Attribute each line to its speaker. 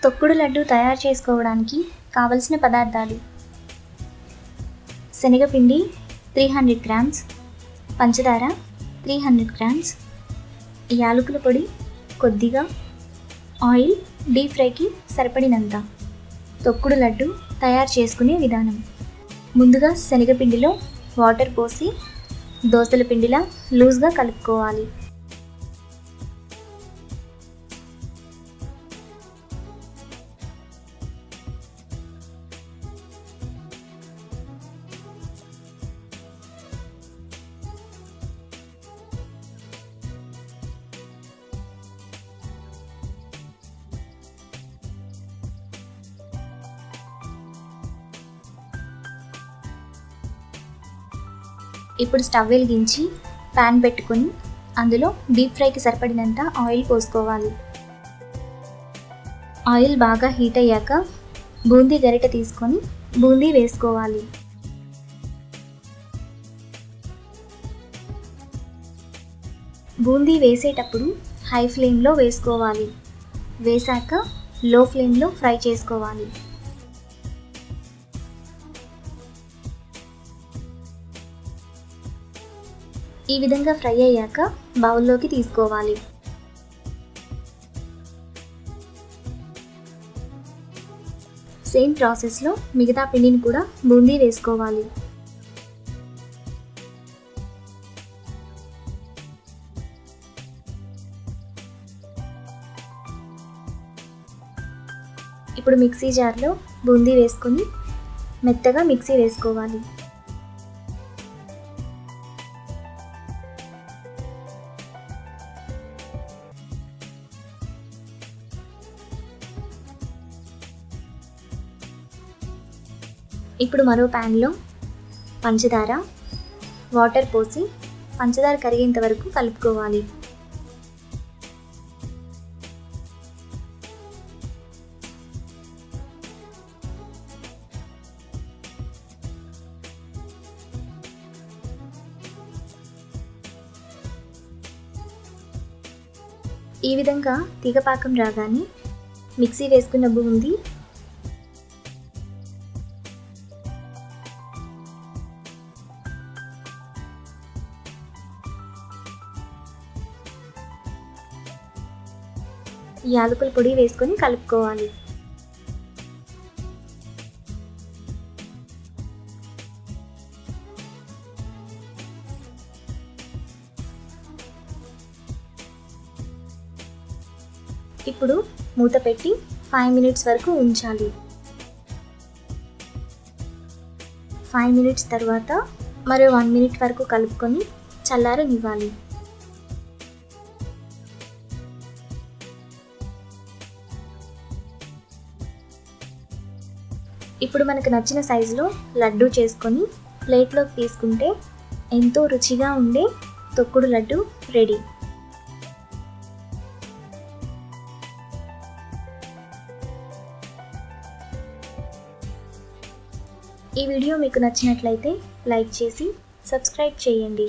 Speaker 1: తొక్కుడు లడ్డు తయారు చేసుకోవడానికి కావలసిన పదార్థాలు: శనగపిండి 300 గ్రామ్స్, పంచదార 300 గ్రామ్స్, యాలకుల పొడి కొద్దిగా, ఆయిల్ డీప్ ఫ్రైకి సరిపడినంత. తొక్కుడు లడ్డు తయారు చేసుకునే విధానం: ముందుగా శనగపిండిలో వాటర్ పోసి దోసల పిండిలా లూజ్గా కలుపుకోవాలి. ఇప్పుడు స్టవ్ వెలిగించి ప్యాన్ పెట్టుకొని అందులో డీప్ ఫ్రైకి సరిపడినంత ఆయిల్ పోసుకోవాలి. ఆయిల్ బాగా హీట్ అయ్యాక బూందీ గరిటె తీసుకొని బూందీ వేసుకోవాలి. బూందీ వేసేటప్పుడు హై ఫ్లేమ్లో వేసుకోవాలి. వేసాక లో ఫ్లేమ్లో ఫ్రై చేసుకోవాలి. ఈ విధంగా ఫ్రై అయ్యాక బౌల్లోకి తీసుకోవాలి. సేమ్ ప్రాసెస్లో మిగతా పిండిని కూడా బూందీ వేసుకోవాలి. ఇప్పుడు మిక్సీ జార్లో బూందీ వేసుకొని మెత్తగా మిక్సీ వేసుకోవాలి. ఇప్పుడు మరో ప్యాన్లో పంచదార, వాటర్ పోసి పంచదార కరిగేంత వరకు కలుపుకోవాలి. ఈ విధంగా తీగపాకం రాగానే మిక్సీ వేసుకున్న బూందీ యాలకుల పొడి వేసుకొని కలుపుకోవాలి. ఇప్పుడు మూత పెట్టి 5 మినిట్స్ వరకు ఉంచాలి. 5 మినిట్స్ తర్వాత మరో 1 మినిట్ వరకు కలుపుకొని చల్లారనివ్వాలి. ఇప్పుడు మనకు నచ్చిన సైజులో లడ్డు చేసుకొని ప్లేట్లోకి తీసుకుంటే ఎంతో రుచిగా ఉండే తొక్కుడు లడ్డు రెడీ. ఈ వీడియో మీకు నచ్చినట్లయితే లైక్ చేసి సబ్స్క్రైబ్ చేయండి.